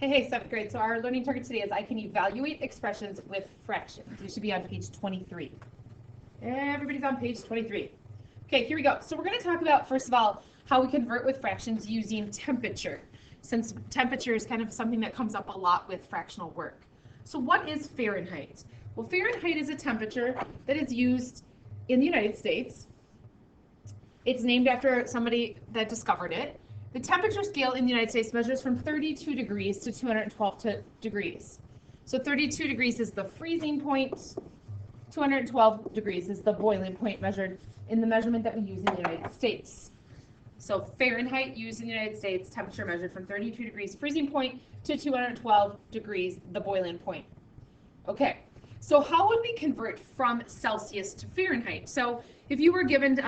Hey, 7th grade. So our learning target today is I can evaluate expressions with fractions. You should be on page 23. Everybody's on page 23. Okay, here we go. So we're going to talk about, first of all, how we convert with fractions using temperature, since temperature is kind of something that comes up a lot with fractional work. So what is Fahrenheit? Well, Fahrenheit is a temperature that is used in the United States. It's named after somebody that discovered it. The temperature scale in the United States measures from 32 degrees to 212 degrees. So 32 degrees is the freezing point, 212 degrees is the boiling point measured in the measurement that we use in the United States. So Fahrenheit used in the United States, temperature measured from 32 degrees freezing point to 212 degrees, the boiling point. Okay, so how would we convert from Celsius to Fahrenheit? So if you were given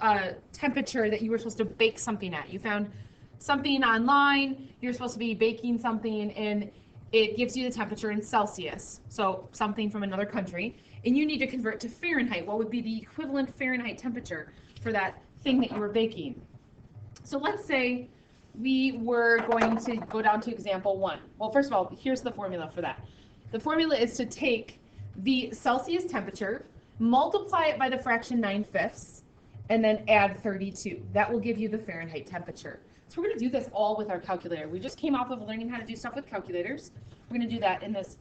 a temperature that you were supposed to bake something at, you found something online, you're supposed to be baking something, and it gives you the temperature in Celsius, so something from another country, and you need to convert to Fahrenheit. What would be the equivalent Fahrenheit temperature for that thing that you were baking? So let's say we were going to go down to example 1. Well, first of all, here's the formula for that. The formula is to take the Celsius temperature, multiply it by the fraction 9/5, and then add 32. That will give you the Fahrenheit temperature. So we're going to do this all with our calculator. We just came off of learning how to do stuff with calculators. We're going to do that in this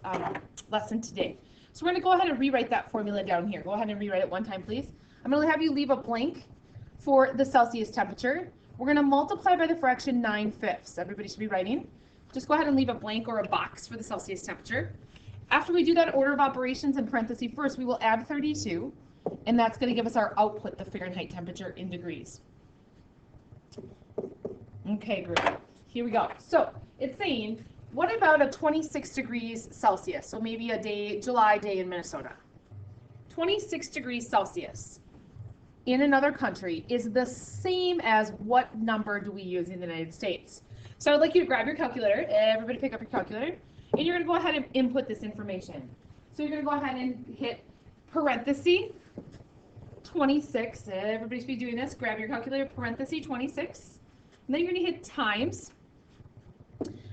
lesson today. So we're going to go ahead and rewrite that formula down here. Go ahead and rewrite it one time, please. I'm going to have you leave a blank for the Celsius temperature. We're going to multiply by the fraction 9/5. Everybody should be writing. Just go ahead and leave a blank or a box for the Celsius temperature. After we do that order of operations in parentheses first, we will add 32, and that's going to give us our output, the Fahrenheit temperature in degrees. Okay, great. Here we go. So it's saying, what about a 26 degrees Celsius? So maybe a day, July day in Minnesota. 26 degrees Celsius in another country is the same as what number do we use in the United States? So I'd like you to grab your calculator. Everybody pick up your calculator. And you're going to go ahead and input this information. So you're going to go ahead and hit parenthesis 26. Everybody should be doing this. Grab your calculator, parenthesis 26. And then you're going to hit times.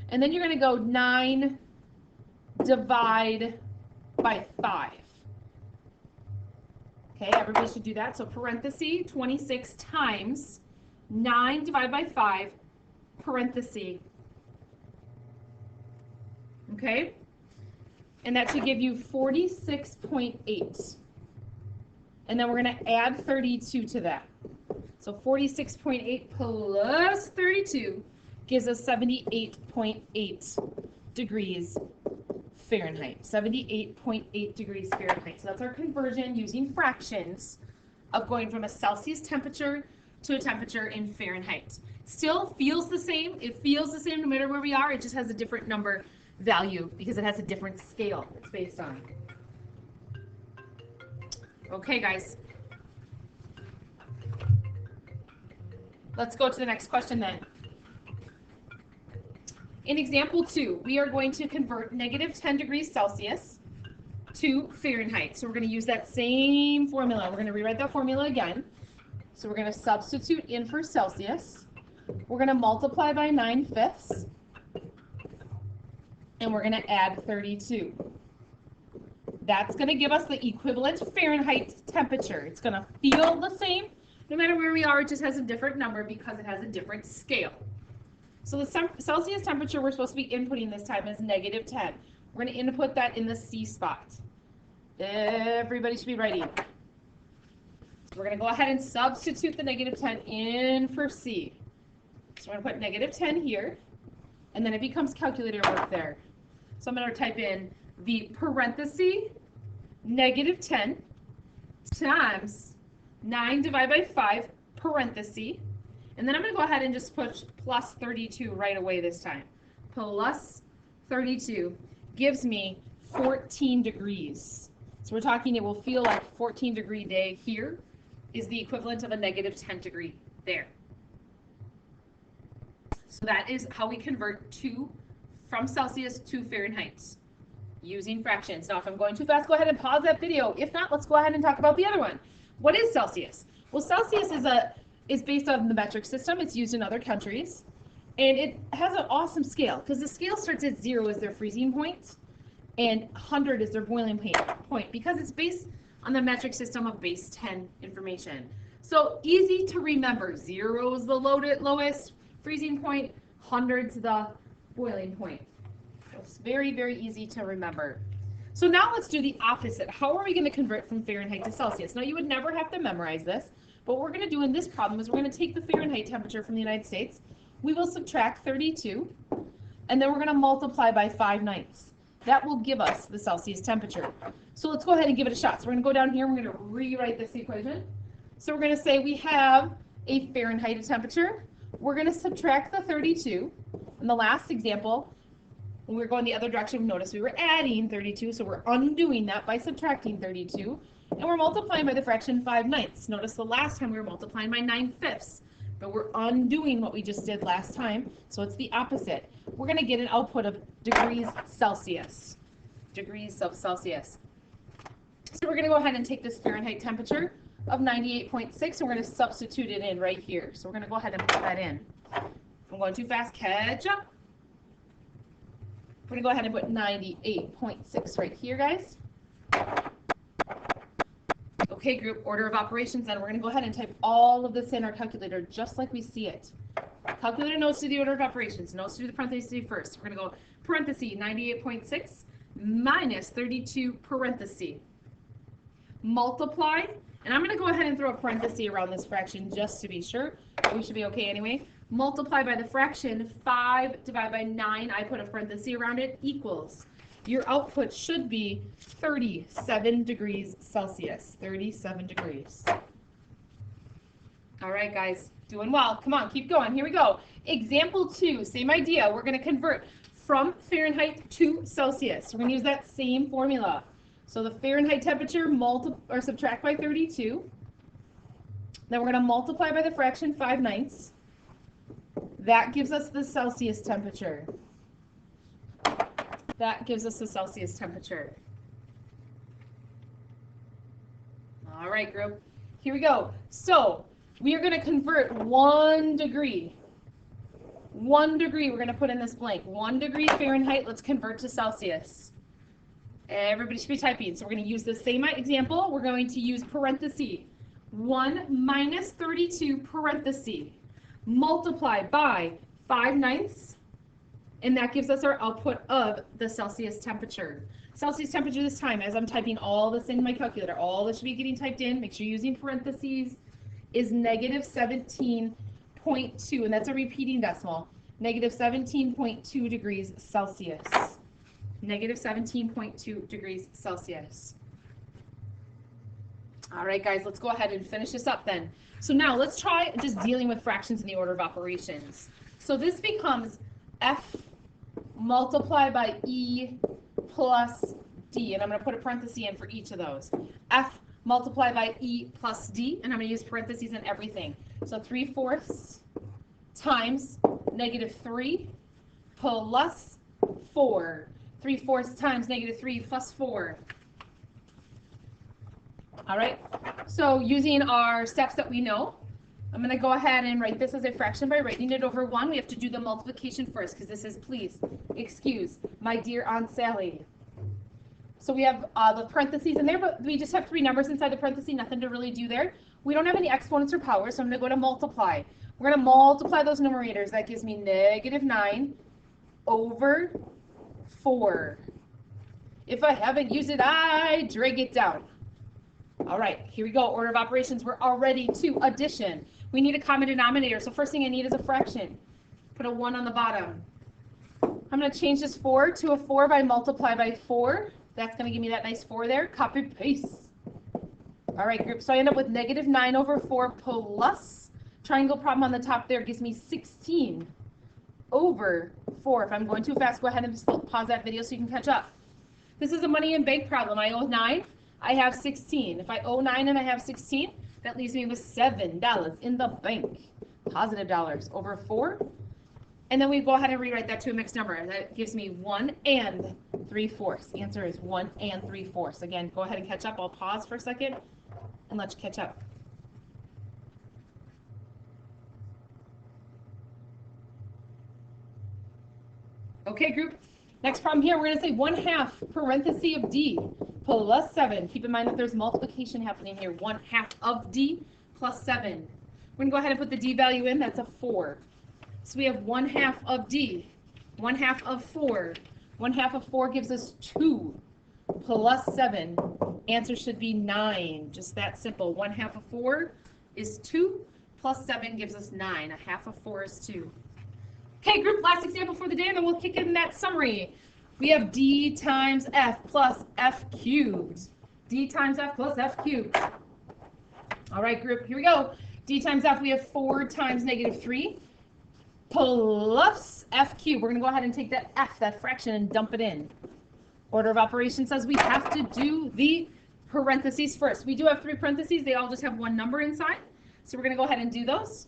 And then you're going to go 9 divide by 5. Okay, everybody should do that. So parenthesis 26 times 9 divided by 5, parenthesis. Okay, and that should give you 46.8. And then we're going to add 32 to that. So 46.8 plus 32 gives us 78.8 degrees Fahrenheit. 78.8 degrees Fahrenheit. So that's our conversion using fractions of going from a Celsius temperature to a temperature in Fahrenheit. Still feels the same. It feels the same no matter where we are. It just has a different number value because it has a different scale it's based on. Okay, guys. Let's go to the next question then. In example 2, we are going to convert negative 10 degrees Celsius to Fahrenheit. So we're going to use that same formula. We're going to rewrite that formula again. So we're going to substitute in for Celsius. We're going to multiply by 9/5. And we're going to add 32. That's going to give us the equivalent Fahrenheit temperature. It's going to feel the same no matter where we are. It just has a different number because it has a different scale. So the Celsius temperature we're supposed to be inputting this time is negative 10. We're going to input that in the C spot. Everybody should be writing. So we're going to go ahead and substitute the negative 10 in for C. So we're going to put negative 10 here, and then it becomes calculator work there. So I'm going to type in the parenthesis negative 10 times 9 divided by 5 parenthesis. And then I'm going to go ahead and just put plus 32 right away this time. Plus 32 gives me 14 degrees. So we're talking it will feel like 14 degree day here is the equivalent of a negative 10 degree there. So that is how we convert from Celsius to Fahrenheit using fractions. Now, if I'm going too fast, go ahead and pause that video. If not, let's go ahead and talk about the other one. What is Celsius? Well, Celsius is based on the metric system. It's used in other countries. And it has an awesome scale because the scale starts at 0 as their freezing point and 100 is their boiling point because it's based on the metric system of base 10 information. So easy to remember. 0 is the lowest freezing point, 100's the boiling point. So it's very, very easy to remember. So now let's do the opposite. How are we going to convert from Fahrenheit to Celsius? Now you would never have to memorize this, but what we're going to do in this problem is we're going to take the Fahrenheit temperature from the United States. We will subtract 32, and then we're going to multiply by 5/9. That will give us the Celsius temperature. So let's go ahead and give it a shot. So we're going to go down here and we're going to rewrite this equation. So we're going to say we have a Fahrenheit temperature. We're going to subtract the 32. In the last example, when we were going the other direction, notice we were adding 32, so we're undoing that by subtracting 32. And we're multiplying by the fraction 5/9. Notice the last time we were multiplying by 9/5. But we're undoing what we just did last time, so it's the opposite. We're going to get an output of degrees Celsius. Degrees of Celsius. So we're going to go ahead and take this Fahrenheit temperature of 98.6, and we're going to substitute it in right here. So we're going to go ahead and put that in. If I'm going too fast, catch up. We're going to go ahead and put 98.6 right here, guys. Okay, group, order of operations, then we're going to go ahead and type all of this in our calculator just like we see it. Calculator knows to do the order of operations, knows to do the parentheses first. We're going to go parenthesis 98.6 minus 32 parenthesis. Multiply, and I'm going to go ahead and throw a parenthesis around this fraction just to be sure. We should be okay anyway. Multiply by the fraction 5 divided by 9. I put a parenthesis around it, equals. Your output should be 37 degrees Celsius. 37 degrees. All right, guys, doing well. Come on, keep going. Here we go. Example 2, same idea. We're going to convert from Fahrenheit to Celsius. We're going to use that same formula. So the Fahrenheit temperature subtract by 32. Then we're going to multiply by the fraction 5/9. That gives us the Celsius temperature. That gives us the Celsius temperature. All right, group. Here we go. So we are going to convert 1 degree. 1 degree, we're going to put in this blank. 1 degree Fahrenheit, let's convert to Celsius. Everybody should be typing. So we're going to use the same example. We're going to use parenthesis. 1 minus 32 parenthesis. Multiply by 5/9. And that gives us our output of the Celsius temperature. Celsius temperature this time, as I'm typing all this in my calculator, all this should be getting typed in, make sure you're using parentheses, is negative 17.2, and that's a repeating decimal, negative 17.2 degrees Celsius. Negative 17.2 degrees Celsius. All right, guys, let's go ahead and finish this up then. So now let's try just dealing with fractions in the order of operations. So this becomes F multiplied by E plus D, and I'm going to put a parenthesis in for each of those. F multiplied by E plus D, and I'm going to use parentheses in everything. So 3/4 times negative 3 plus 4. 3/4 times negative 3 plus 4. All right, so using our steps that we know, I'm going to go ahead and write this as a fraction by writing it over 1. We have to do the multiplication first because this is, please, excuse, my dear Aunt Sally. So we have the parentheses in there, but we just have 3 numbers inside the parentheses, nothing to really do there. We don't have any exponents or powers, so I'm going to go to multiply. We're going to multiply those numerators. That gives me negative 9 over 4. If I haven't used it, I drag it down. All right, here we go. Order of operations. We're already to addition. We need a common denominator. So first thing I need is a fraction. Put a 1 on the bottom. I'm going to change this 4 to a 4 by multiply by 4. That's going to give me that nice 4 there. Copy, paste. All right, group. So I end up with negative 9 over 4 plus triangle problem on the top there gives me 16 over 4. If I'm going too fast, go ahead and just pause that video so you can catch up. This is a money in bank problem. I owe 9. I have 16. If I owe 9 and I have 16, that leaves me with $7 in the bank. Positive dollars over 4. And then we go ahead and rewrite that to a mixed number. That gives me 1 and 3/4. Answer is 1 and 3/4. Again, go ahead and catch up. I'll pause for a second and let you catch up. Okay, group. Next problem here, we're going to say 1/2 parenthesis of D plus 7. Keep in mind that there's multiplication happening here. 1/2 of D plus 7. We're going to go ahead and put the D value in. That's a 4. So we have 1/2 of D. 1/2 of 4. 1/2 of 4 gives us 2 plus 7. Answer should be 9. Just that simple. 1/2 of 4 is 2 plus 7 gives us 9. 1/2 of 4 is 2. Okay, group, last example for the day, and then we'll kick in that summary. We have D times F plus F cubed. D times F plus F cubed. All right, group, here we go. D times F, we have 4 times -3 plus F cubed. We're going to go ahead and take that F, that fraction, and dump it in. Order of operations says we have to do the parentheses first. We do have 3 parentheses. They all just have one number inside. So we're going to go ahead and do those.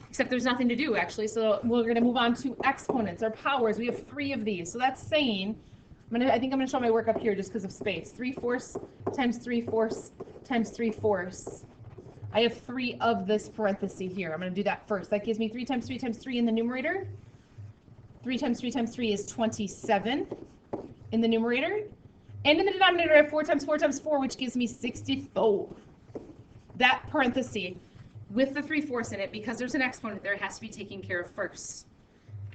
Except there's nothing to do, actually. So we're going to move on to exponents or powers. We have 3 of these. So that's saying, I think I'm going to show my work up here just because of space. 3/4 times 3/4 times 3/4. I have 3 of this parenthesis here. I'm going to do that first. That gives me 3 times 3 times 3 in the numerator. 3 times 3 times 3 is 27 in the numerator. And in the denominator, I have 4 times 4 times 4, which gives me 64. That parenthesis with the 3/4 in it, because there's an exponent there, it has to be taken care of first.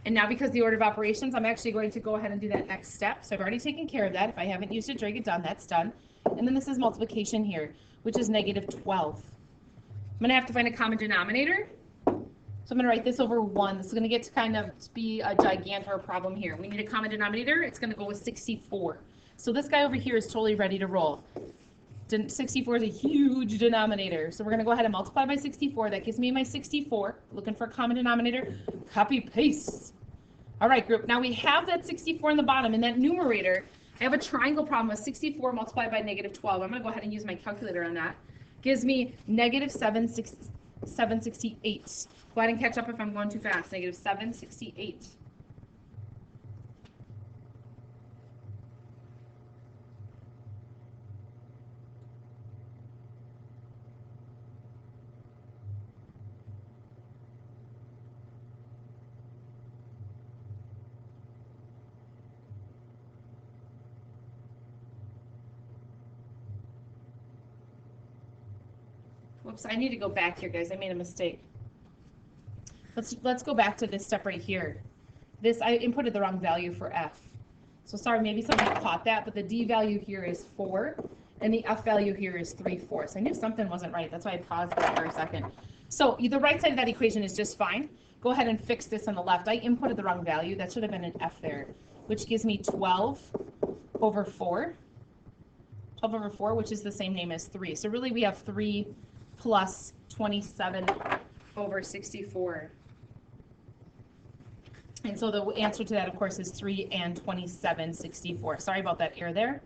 And now because the order of operations, I'm actually going to go ahead and do that next step. So I've already taken care of that. If I haven't used it, drag it down, that's done. And then this is multiplication here, which is -12. I'm going to have to find a common denominator. So I'm going to write this over 1. This is going to get to kind of be a gigantor problem here. We need a common denominator. It's going to go with 64. So this guy over here is totally ready to roll. 64 is a huge denominator. So we're going to go ahead and multiply by 64. That gives me my 64. Looking for a common denominator. Copy, paste. All right, group. Now we have that 64 in the bottom. In that numerator, I have a triangle problem with 64 multiplied by -12. I'm going to go ahead and use my calculator on that. Gives me -768. Go ahead and catch up if I'm going too fast. -768. Whoops, I need to go back here, guys. I made a mistake. Let's go back to this step right here. I inputted the wrong value for F. So sorry, maybe somebody caught that, but the D value here is 4, and the F value here is 3/4. I knew something wasn't right. That's why I paused there for a second. So the right side of that equation is just fine. Go ahead and fix this on the left. I inputted the wrong value. That should have been an F there, which gives me 12 over 4. 12 over 4, which is the same name as 3. So really we have 3 plus 27 over 64. And so the answer to that, of course, is 3 and 27, 64. Sorry about that error there.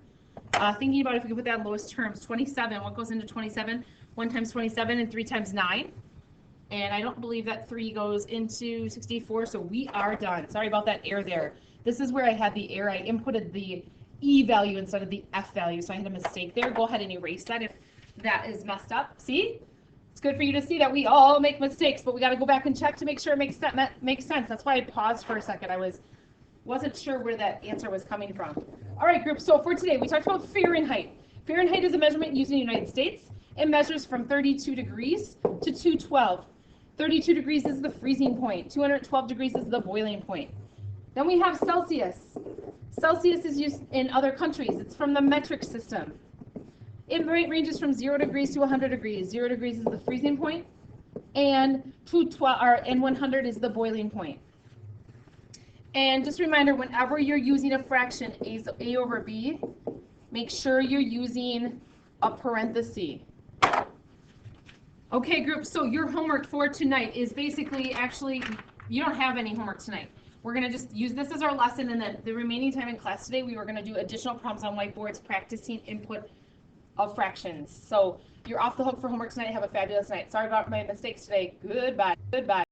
Thinking about if we could put that in lowest terms, 27, what goes into 27? 1 times 27 and 3 times 9. And I don't believe that 3 goes into 64, so we are done. Sorry about that error there. This is where I had the error. I inputted the E value instead of the F value, so I had a mistake there. Go ahead and erase that if that is messed up. See? It's good for you to see that we all make mistakes, but we got to go back and check to make sure it makes sense. That's why I paused for a second. I wasn't sure where that answer was coming from. All right, group. So for today, we talked about Fahrenheit. Fahrenheit is a measurement used in the United States. It measures from 32 degrees to 212. 32 degrees is the freezing point. 212 degrees is the boiling point. Then we have Celsius. Celsius is used in other countries. It's from the metric system. It ranges from 0 degrees to 100 degrees. 0 degrees is the freezing point, and 100 is the boiling point. And just a reminder, whenever you're using a fraction, A over B, make sure you're using a parenthesis. Okay, group, so your homework for tonight is basically, actually, you don't have any homework tonight. We're going to just use this as our lesson, and then the remaining time in class today, we were going to do additional problems on whiteboards, practicing input of fractions. So you're off the hook for homework tonight. Have a fabulous night. Sorry about my mistakes today. Goodbye. Goodbye.